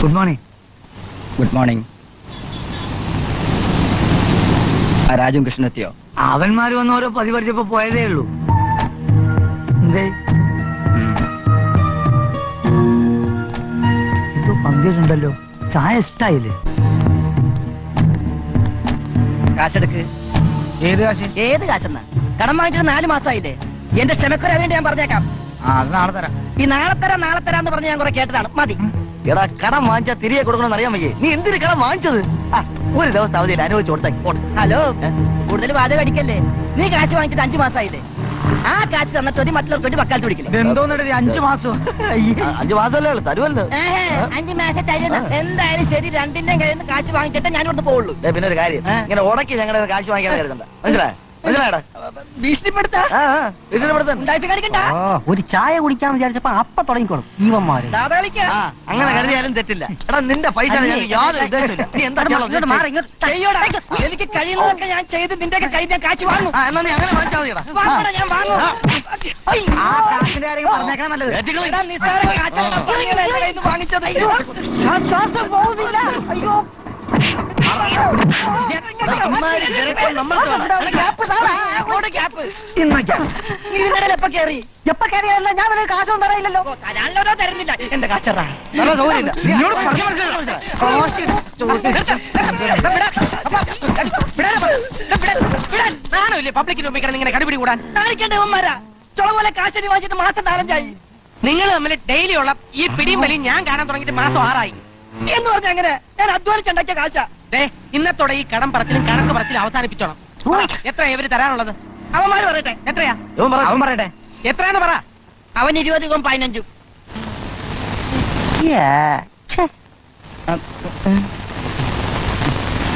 Good morning. Good morning. ആ രാജും കൃഷ്ണൻ എത്തിയോ? അവന്മാര് വന്ന് ഓരോ പതി പഠിച്ചപ്പോ പോയതേ ഉള്ളൂ. എന്തേ എന്തോ പന്തിയിട്ടുണ്ടല്ലോ. ചായ ഇഷ്ടായില്ലേ? കാശെടുക്ക്. ഏത് കാശ്? ഏത് കാശെന്നാ? കടം വാങ്ങിച്ചിട്ട് 4 മാസമായില്ലേ? എന്റെ ക്ഷമക്കൊരതുകൊണ്ട് ഞാൻ പറഞ്ഞേക്കാം. അത് നാളെ തരാം. ഈ നാളെ തരാന്ന് പറഞ്ഞ് ഞാൻ കുറെ കേട്ടതാണ്. മതി. എടാ, കടം വാങ്ങിച്ചാൽ തിരികെ കൊടുക്കണമെന്ന് അറിയാൻ വയ്യേ. നീ എന്തിനു കടം വാങ്ങിച്ചത്? ഒരു ദിവസം അവധിയിൽ അനുഭവിച്ചു കൊടുത്തേക്ക്. ഹലോ, കൂടുതൽ വാചകം അടിക്കല്ലേ? നീ കാശ് വാങ്ങിച്ചിട്ട് 5 മാസമായില്ലേ? ആ കാശ് തന്നിട്ട് മതി മറ്റുള്ളവർക്ക് വേണ്ടി വക്കാലത്ത് പിടിക്കില്ല. എന്തോന്നെ 5 മാസം? 5 മാസമല്ലേ ഉള്ളു, തരുമല്ലോ. 5 മാസം തരുന്ന എന്തായാലും ശരി. രണ്ടിന്റെയും കയ്യിൽ നിന്ന് കാശ് വാങ്ങിച്ചിട്ട് ഞാൻ ഇവിടുന്ന് പോകുള്ളൂ. പിന്നെ ഒരു കാര്യം, ഇങ്ങനെ ഉടക്കി ഞങ്ങളുടെ കാശ് വാങ്ങിക്കാൻ കരുതണ്ട. മനസ്സിലായോ? ഭീഷണിപ്പെടുത്ത ഒരു ചായ കുടിക്കാന്ന് വിചാരിച്ചപ്പോ അപ്പ തുടങ്ങിക്കോളും ഇവന്മാര്. അങ്ങനെ കരുതിയാലും തെറ്റില്ല. എടാ, നിന്റെ പൈസ യാതൊരു ഉദ്ദേശമില്ല. നീ എന്താ എനിക്ക് കഴിയുന്നതൊക്കെ ഞാൻ ചെയ്ത് നിന്റെ കയ്യിൽ ഞാൻ കാശ് വാങ്ങും. എന്നാ നീ അങ്ങനെ വാങ്ങിച്ചാൽ മതിയടാ. ഞാൻ വാങ്ങും. പറഞ്ഞേക്കാൻ നല്ലത്. വാങ്ങിച്ചത് ശ്വാസം പോകുന്നില്ല. അയ്യോ, ഞാൻ കാശൊന്നും തരയില്ലല്ലോ. തരുന്നില്ല. എന്റെ കാശറാ പബ്ലിക്കിന് ഉപയോഗിക്കണം. ഇങ്ങനെ കടിപിടി കൂടാൻ കാണിക്കേണ്ടവന്മാരാ. ചുള പോലെ കാശടി വാങ്ങിച്ചിട്ട് മാസം 4-5 ആയി. നിങ്ങൾ തമ്മിൽ ഡെയിലി ഉള്ള ഈ പിടിയും വലിയും ഞാൻ കാണാൻ തുടങ്ങിയിട്ട് മാസം 6 ആയി എന്ന് പറഞ്ഞ അങ്ങനെ ഞാൻ അധ്വാനിച്ചുണ്ടാക്കിയ കാശാ. ഇന്നത്തോടെ ഈ കടം പറച്ചിലും കണക്ക് പറച്ചിലും അവസാനിപ്പിച്ചോണം. എത്രയാ ഇവര് തരാനുള്ളത്? അവന്മാര് പറയട്ടെ. എത്രയാ? അവൻ പറയട്ടെ. എത്രയാന്ന് പറ. അവൻ 20 ഇവൻ 15.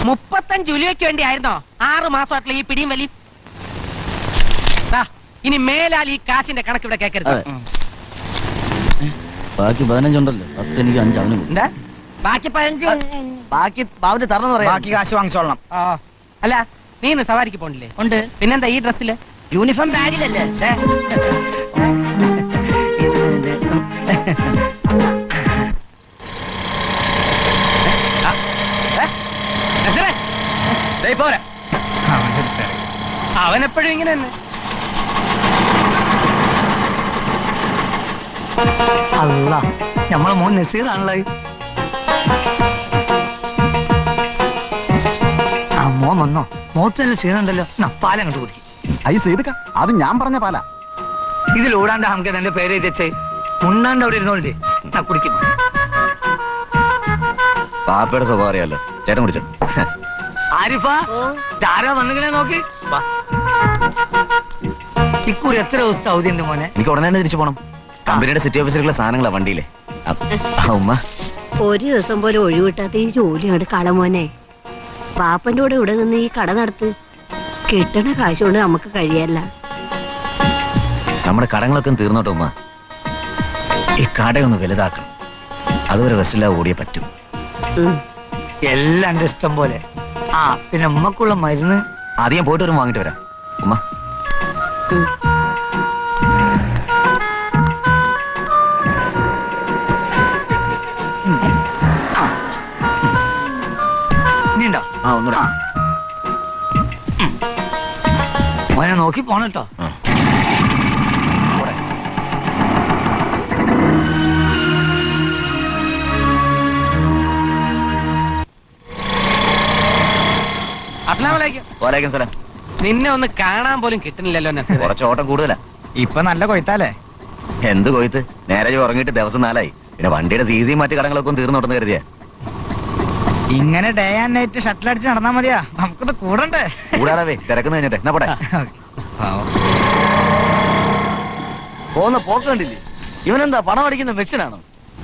35 ഉലുവയ്ക്ക് വേണ്ടി ആയിരുന്നോ 6 മാസമായിട്ടുള്ള ഈ പിടിയും വലിയും? ഇനി മേലാൽ ഈ കാശിന്റെ കണക്ക് ഇവിടെ കേൾക്കരുത്. ബാക്കി 15 ഉണ്ടല്ലോ. 10 എനിക്ക് 5 അവനും. ബാക്കി 15 ബാക്കി ബാബുന്റെ തരണം പറയാം. ബാക്കി കാശ് വാങ്ങിച്ചോളണം. അല്ല, നീ ഇന്ന് സവാരിക്ക് പോണില്ലേ? ഉണ്ട്. പിന്നെന്താ ഈ ഡ്രസ്സില്? യൂണിഫോം ബാഗിലല്ലേ? അവനെപ്പോഴും ഇങ്ങനെ തന്നെ. അല്ല, നമ്മളെ മോൻ നസീറാണല്ലോ. ആ മോൻ വന്നോ? മോത്തല്ല ക്ഷീണുണ്ടല്ലോ. പാലം കണ്ടു കുടിക്കും. അയ്യോ ചെയ്തുക, അത് ഞാൻ പറഞ്ഞ പാല. ഇതിലൂടാണ്ട് നമുക്ക് എന്റെ പേര് എഴുതിച്ചേ. മുണ്ടാണ്ട് അവിടെ ഇരുന്നോണ്ടേ കുടിക്കും. പാപ്പയുടെ സ്വഭാവം അറിയാലോ. ചേട്ടൻ കുടിച്ചോ. ആരിഫ, ആരാ വന്നിങ്ങനെ നോക്കി. ഇക്കുറി എത്ര ദിവസത്തെ അവധിയുണ്ട് മോനെ? എനിക്ക് ഉടനെ തന്നെ തിരിച്ചു പോണം. കമ്പനിയുടെ സിറ്റി ഓഫീസിലുള്ള സാധനങ്ങളാ വണ്ടിയിലെ. ഉമ്മ, ഒരു ദിവസം പോലെ ഒഴിവിട്ടാത്ത ഈ ജോലി അങ്ങോട്ട് കളമോനെ. പാപ്പന്റെ കൂടെ ഇവിടെ നിന്ന് ഈ കട നടത്ത്. കിട്ടണ കാശ് കൊണ്ട് നമുക്ക് കഴിയല്ല. നമ്മുടെ കടങ്ങളൊക്കെ തീർന്നോട്ടെ ഉമ്മ. ഈ കടയൊന്ന് വലുതാക്കണം. അതുവരെ റെസ്റ്റില്ലാതെ ഓടിയേ പറ്റും. എല്ലാം എന്റെ ഇഷ്ടം പോലെ. ആ പിന്നെ ഉമ്മക്കുള്ള മരുന്ന് ആദ്യം പോയിട്ട് വരും, വാങ്ങിട്ട് വരാം ഉമ്മ. ഇനിയുണ്ടോ? ആ ഒന്നുകൂടെ. മോനെ നോക്കി പോണട്ടോ. വലൈക്കും സലാം. നിന്നെ ഒന്ന് കാണാൻ പോലും കിട്ടുന്നില്ലല്ലോ. കുറച്ച് ഓട്ടം കൂടുതലാ. ഇപ്പൊ നല്ല കൊയ്ത്താലേ. എന്ത് കൊയ്ത്ത്? നേരെ ഉറങ്ങിയിട്ട് ദിവസം 4 ആയി. പിന്നെ വണ്ടിയുടെ സീസി മറ്റു കടങ്ങളൊക്കെ തീർന്നോട്ടെന്ന് കരുതിയാ. ഇങ്ങനെ ഡേ ആൻഡ് നൈറ്റ് ഷട്ടിൽ അടിച്ച് നടന്നാ മതിയാ. നമുക്കൊന്ന് കൂടണ്ടേ? കൂടാതെ തിരക്കുന്ന കഴിഞ്ഞിട്ട് എന്നാ പോട്ടെ. പോന്ന പോക്ക് കണ്ടില്ലേ? ഇവനെന്താ പണം അടിക്കുന്ന മെഷീനാണോ?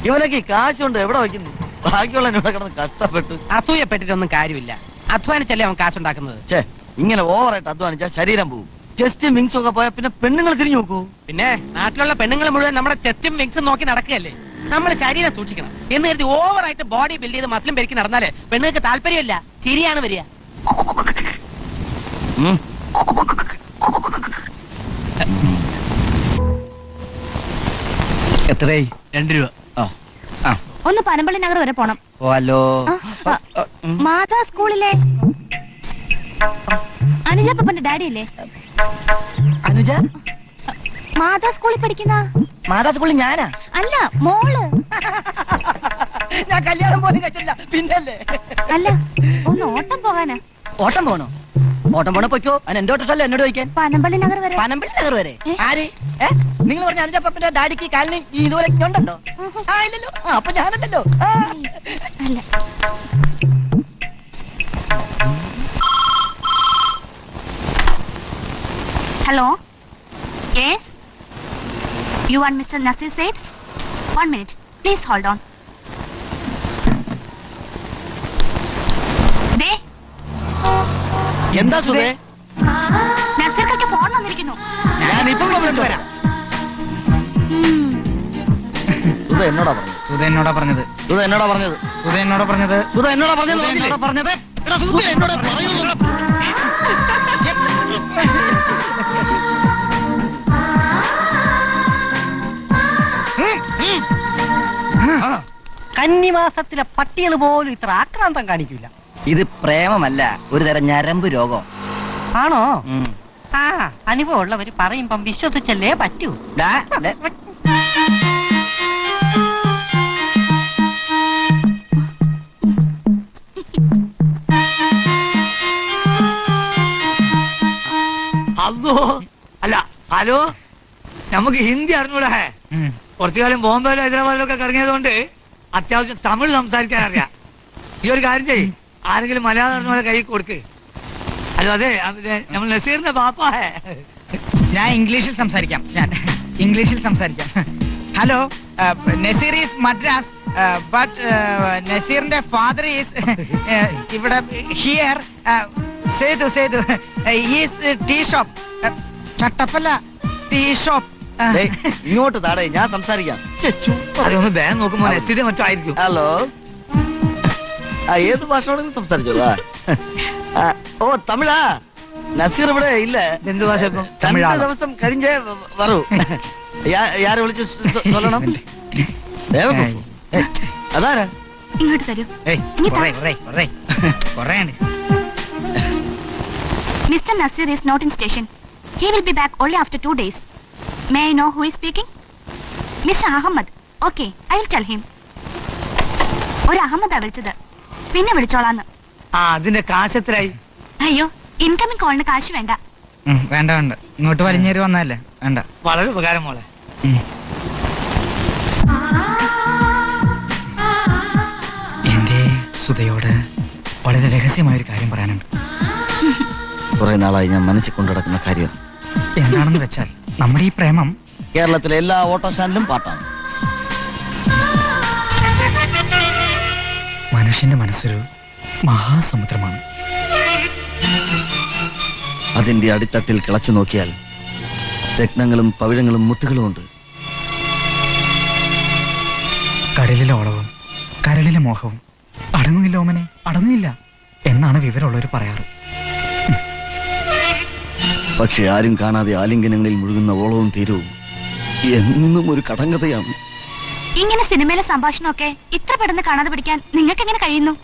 ഇവനൊക്കെ കാശ് കൊണ്ട് എവിടെ വയ്ക്കുന്നു? ബാക്കിയുള്ള കിടന്ന് കഷ്ടപ്പെട്ട് അസൂയപ്പെട്ടിട്ടൊന്നും കാര്യമില്ല. അധ്വാനിച്ചല്ലേ അവൻ കാശുണ്ടാക്കുന്നത്. ചേ, ഇങ്ങനെ ഓവറായിട്ട് അധ്വാനിച്ചാൽ ശരീരം പോകും. ചെസ്റ്റും വിങ്സും ഒക്കെ പോയാൽ പിന്നെ പെണ്ണുങ്ങൾ തിരിഞ്ഞു നോക്കൂ. പിന്നെ നാട്ടിലുള്ള പെണ്ണുങ്ങൾ മുഴുവൻ നമ്മുടെ ചെസ്റ്റും വിങ്സും നോക്കി നടക്കുകയല്ലേ. നമ്മൾ ശരീരം സൂക്ഷിക്കണം എന്ന് കരുതി ഓവറായിട്ട് ബോഡി ബിൽഡ് ചെയ്ത് മസിലും പെരുക്കി നടന്നാലേ പെണ്ണുങ്ങൾക്ക് താല്പര്യമില്ല, ചിരിയാണ് വരിക. എത്രയായി? 2 രൂപ. ഒന്ന് പനമ്പള്ളി നഗർ വരെ പോണം. ഹലോ. മാതാ സ്കൂളിലെ അനുജ പപ്പന്റെ ഡാഡി അല്ലേ? അനുജ മാതാ സ്കൂളിൽ പഠിക്കുന്ന? മാതാ സ്കൂളിൽ ഞാനാ? അല്ല, മോള്. ഞാൻ കല്യാണം പോലും കഴിച്ചില്ല, പിന്നല്ലേ? അല്ല, ഒന്ന് ഓട്ടം പോകാനാ. ഓട്ടം പോണോ? ഓട്ടം പോണ പൊയ്ക്കോ. അതിന് എന്റെ ഓട്ടമല്ല എന്നോട് ചോദിക്കാൻ. പനമ്പള്ളി നഗർ വരെ. പനമ്പള്ളി നഗർ വരെ? ആര്? നിങ്ങൾ പറഞ്ഞ അനുജപ്പന്റെ ഡാഡിക്ക് കാലിന് ഇതുപോലെ ഉണ്ടോ? ആ, ഇല്ലല്ലോ. അപ്പൊ ഞാനല്ലല്ലോ. അല്ല. Hello. Yes, you want Mr. Nasir Said? 1 minute. Please hold on. ദേ, എന്താ സുധേ? നസീർക്കൊക്കെ ഫോൺ വന്നിരിക്കുന്നു. ഞാൻ ഇപ്പൊ വിളിച്ചിട്ട് വരാം. സുധ എന്നോടാ പറഞ്ഞത്. സുധ എന്നോടാ പറഞ്ഞത്. സുധ എന്നോടാ പറഞ്ഞത്. സുധ എന്നോടാ പറഞ്ഞത്. സുധ എന്നോടാ പറഞ്ഞത്. സുധ എന്നോടാ പറഞ്ഞത്. എടാ, സുധ എന്നോടാ പറയുന്നത്. കന്നിമാസത്തിലെ പട്ടികൾ പോലും ഇത്ര ആക്രാന്തം കാണിക്കില്ല. ഇത് പ്രേമമല്ല, ഒരു തരം ഞരമ്പ് രോഗം. ആണോ? ആ, അനുഭവം ഉള്ളവര് പറയുമ്പം വിശ്വസിച്ചല്ലേ പറ്റൂ. അല്ലോ അല്ല, ഹലോ, നമുക്ക് ഹിന്ദി അറിഞ്ഞൂടാ. കുറച്ചു കാലം ബോംബെയിലും ഹൈദരാബാദിലൊക്കെ കറങ്ങിയതുകൊണ്ട് അത്യാവശ്യം തമിഴ് സംസാരിക്കാൻ അറിയാം. ഈ ഒരു കാര്യം ചെയ്യ്, ആരെങ്കിലും മലയാളം അറിഞ്ഞ കൈ കൊടുക്ക്. അല്ലോ, അതെ, നമ്മൾ നസീറിന്റെ പാപ്പാ. ഞാൻ ഇംഗ്ലീഷിൽ സംസാരിക്കാം. Hello, Nazir is Madras, but നസീറിന്റെ ഫാദർ ഈസ് ഇവിടെ here. Sethu is tea shop. ചട്ടപ്പല്ല, ടീ ഷോപ്പ്. ഇങ്ങോട്ട് താടേ, ഞാൻ സംസാരിക്കാം. അതൊന്ന് ബാൻ നോക്കുമ്പോ നസീർ മറ്റോ ആയിരിക്കും. ഹലോ. ഏത് ഭാഷ വേണമെങ്കിലും സംസാരിച്ചോളൂ. ഓ, തമിഴാ? നസീർ ഇവിടെ ഇല്ല. എന്ത് ഭാഷ? 2 ദിവസം കഴിഞ്ഞേ വരൂ. യാരെ വിളിച്ച് சொல்லണം? അതാരാ? ഇങ്ങോട്ട് തരൂ. Mr. Nasir is not in station. He will be back only after 2 days. May I know who is speaking? Mr. Ahmad. Okay, I will tell him. ഒരു അഹമ്മദാ വിളിച്ചത്, പിന്നെ വിളിച്ചോളാന്ന്. അതിന്റെ കാശ് എത്രയായി? അയ്യോ, ഇൻകമിംഗ് കോളിന് കാശ് വേണ്ട. വേണ്ട, ഇങ്ങോട്ട് വലിഞ്ഞേരി വന്നല്ലേ, വേണ്ട. വളരെ ഉപകാരം മോളെ. എന്റെ സുധയോട് വളരെ രഹസ്യമായ ഒരു കാര്യം പറയാനുണ്ട്. കുറെ നാളായി ഞാൻ മനസ്സിൽ കൊണ്ടു നടക്കുന്ന കാര്യം. എന്താണെന്ന് വെച്ചാൽ, നമ്മുടെ ഈ പ്രേമം കേരളത്തിലെ എല്ലാ ഓട്ടോ സ്റ്റാൻഡിലും പാട്ടാണ്. മനുഷ്യന്റെ മനസ്സൊരു മഹാസമുദ്രമാണ്. അതിന്റെ അടിത്തട്ടിൽ കിളച്ചു നോക്കിയാൽ രത്നങ്ങളും പവിഴങ്ങളും മുത്തുകളും ഉണ്ട്. കടലിലെ ഓളവും കരളിലെ മോഹവും അടങ്ങുന്നില്ല ഓമനെ, അടങ്ങില്ല എന്നാണ് വിവരമുള്ളവർ പറയാറ്. പക്ഷെ ആരും കാണാതെ ആലിംഗനങ്ങളിൽ മുഴുകുന്ന ഓളവും തീരവും എന്നും ഒരു കടങ്കഥയാണ്. ഇങ്ങനെ സിനിമയിലെ സംഭാഷണമൊക്കെ ഇത്ര പെട്ടെന്ന് കാണാതെ പഠിക്കാൻ നിങ്ങൾക്ക് എങ്ങനെ കഴിയുന്നു?